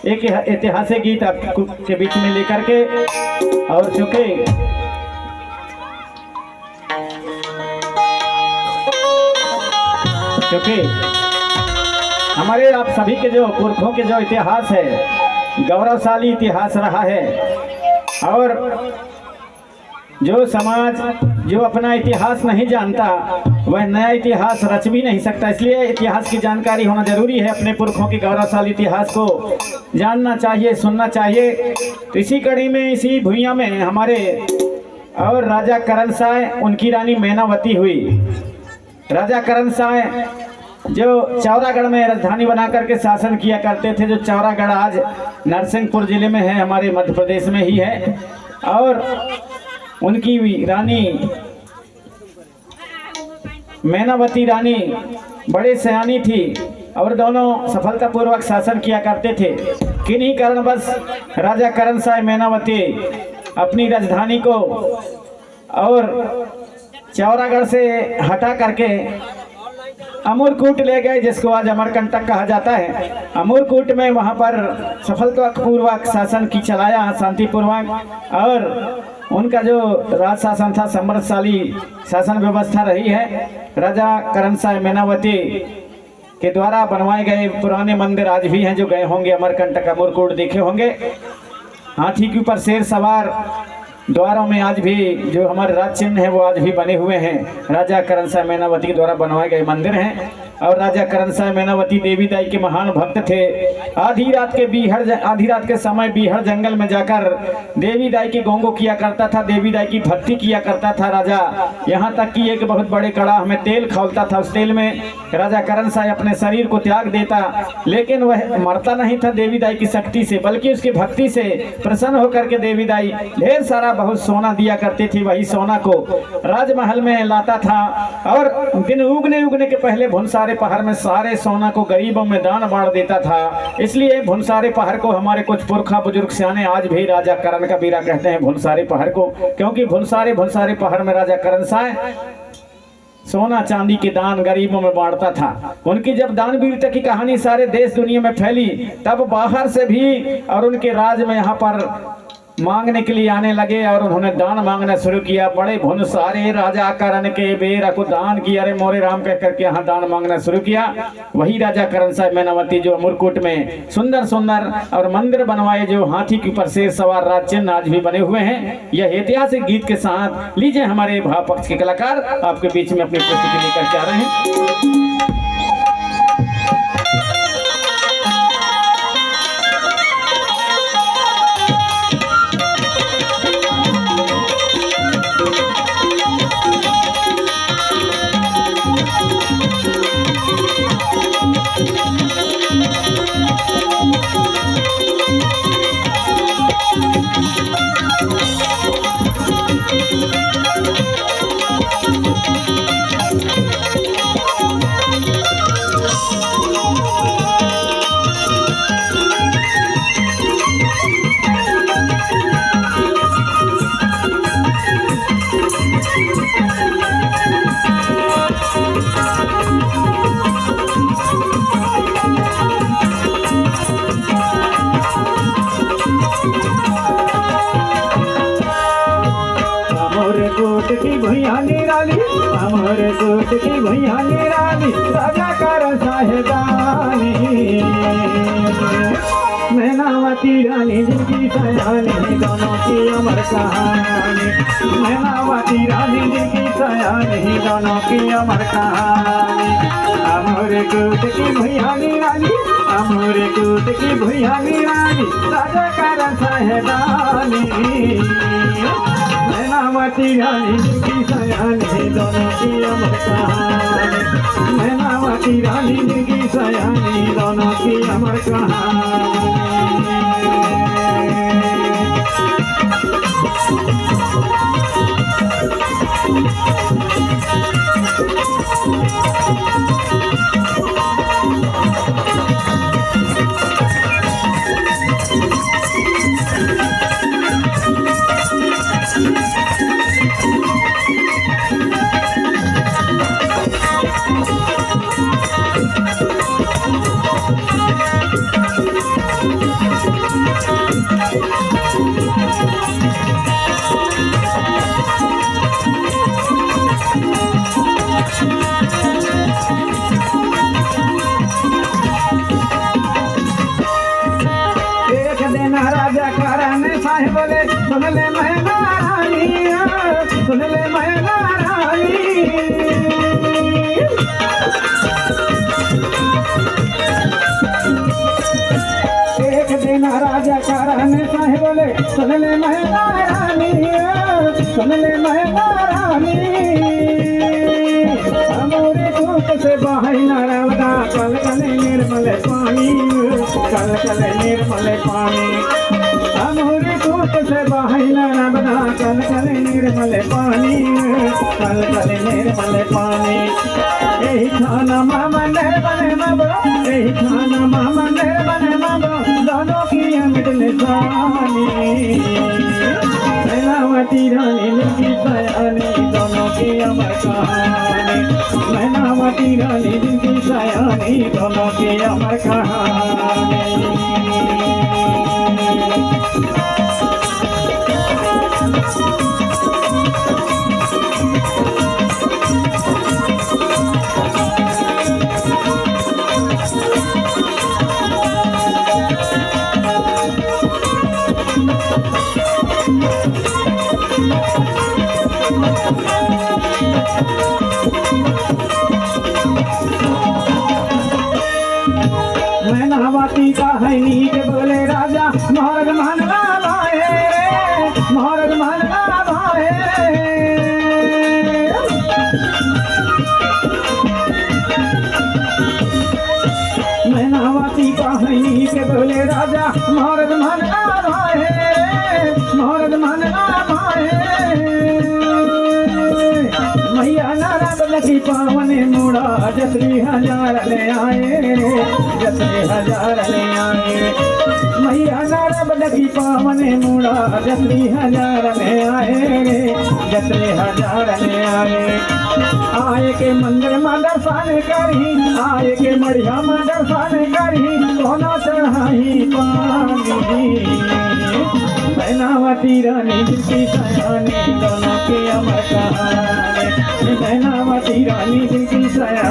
एक ऐतिहासिक गीत आपके बीच में लेकर के, और क्योंकि हमारे आप सभी के जो पुरखों के जो इतिहास है, गौरवशाली इतिहास रहा है, और जो समाज जो अपना इतिहास नहीं जानता वह नया इतिहास रच भी नहीं सकता। इसलिए इतिहास की जानकारी होना जरूरी है। अपने पुरखों के गौरवशाली इतिहास को जानना चाहिए, सुनना चाहिए। तो इसी कड़ी में, इसी भूइयाँ में हमारे और राजा करण साय, उनकी रानी मैनावती हुई। राजा करण साय जो चौरागढ़ में राजधानी बना करके शासन किया करते थे, जो चौरागढ़ आज नरसिंहपुर जिले में है, हमारे मध्य प्रदेश में ही है। और उनकी रानी मैनावती रानी बड़े सयानी थी और दोनों सफलतापूर्वक शासन किया करते थे। किन्हीं कारणवश राजा करण साय मैनावती अपनी राजधानी को और चौरागढ़ से हटा करके अमरकूट ले गए, जिसको आज अमरकंटक कहा जाता है। अमरकूट में वहां पर सफलतापूर्वक शासन की चलाया, शांतिपूर्वक, और उनका जो राज शासन था, समृद्धशाली शासन व्यवस्था रही है। राजा करण साय मैनावती के द्वारा बनवाए गए पुराने मंदिर आज भी हैं, जो गए होंगे अमरकंटक, अमरकूट देखे होंगे। हाथी के ऊपर शेर सवार द्वारों में आज भी जो हमारे राज चिन्ह है वो आज भी बने हुए हैं। राजा करण साय मैनावती के द्वारा बनवाए गए मंदिर हैं। और राजा करण साय मैनावती देवी दाई के महान भक्त थे। आधी रात के समय बीहड़ जंगल में जाकर देवी दाई की गोंगो किया करता था, देवी दाई की भक्ति किया करता था राजा। यहाँ तक कि एक बहुत बड़े कड़ाह में तेल खौलता था, उस तेल में राजा करण साय अपने शरीर को त्याग देता, लेकिन वह मरता नहीं था देवी दाई की शक्ति से, बल्कि उसकी भक्ति से प्रसन्न होकर के देवी दाई ढेर सारा बहुत सोना दिया करती थी। वही सोना को राजमहल में लाता था और दिन उगने के पहले भुनसारे पहाड़ में सारे सोना को गरीबों में दान बांट देता था। इसलिए भुनसारे पहाड़ को हमारे कुछ पुरखा बुजुर्ग सियाने आज भी राजा करण का बीरा कहते हैं, भुनसारे पहाड़ को, क्योंकि भुनसारे पहाड़ में राजा करण साय सोना चांदी के दान गरीबों में बांटता था। उनकी जब दानवीरता की कहानी सारे देश दुनिया में फैली, तब बाहर से भी और उनके राज में यहाँ पर मांगने के लिए आने लगे और उन्होंने दान मांगना शुरू किया। बड़े भुनसारे राजा करण के बेरा को दान किया, अरे मोरे राम कह करके यहाँ दान मांगना शुरू किया। वही राजा करण साय मैनावती जो अमरकूट में सुंदर सुंदर और मंदिर बनवाए, जो हाथी के ऊपर शेर सवार राज चिन्ह आज भी बने हुए हैं। यह ऐतिहासिक गीत के साथ लीजिए हमारे भाव पक्ष के कलाकार आपके बीच में अपनी प्रस्तुति लेकर के आ रहे हैं। की भैया निराली, अमरकूट की भैया निराली, राजा करण साहेबानी, मैनावती रानी जिनकी सयानी, दोनों की अमर कहानी। मैनावती रानी जिनकी सयानी, दोनों की अमर कहानी। अमरकूट की भैया निराली, अमरकूट की भैया निराली, राजा करण साहेबानी, मैनावती रानी जिनकी सयानी, दोनों की अमर कहानी। मैनावती रानी जिनकी सयानी, दोनों की अमर कहानी। साहेब बोले सुन ले मैना रानी, सुन ले मैना रानी। एक दिन राजा कारण साहेब बोले सुन ले मैना रानी, सुन ले मैना रानी। अमूरी दूत से बहाई नर्मदा कल कल निर्मल पानी, कल कल निर्मल पानी। अमूरी दूत से बहाई नर्मदा कल कल निर्मल पानी, कल कल निर्मल पानी। यही खाना मामा निर्मल मबो, यही खाना मामा निर्मल मबो, दोनों की अमिट निशानी। मैनावती रानी की सयानी, दोनों की अमर कहानी। मैनावती रानी की सयानी, दोनों की अमर कहानी। मैनावती का है नीक बोले राजा महाराज मानला भाए, महाराज मानला भाए। मैनावती का है नीक बोले राजा महाराज मानला भाए, महाराज मानला भाए। मैया नारायण की पावन मुड़ा जसरी हजार ले आए, जसरी हजार ले आए। मैया नारायण की पावन मुड़ा जसरी हजार ले आए, जसरी हजार ले आए। आए के मंदिर में दर्शन करी, आए के मढ़िया में दर्शन करी, दोनों चढ़ाई पानी। मैनावती रानी की सयानी, दोनों की अमर कहानी। मैनावती रानी की सयानी।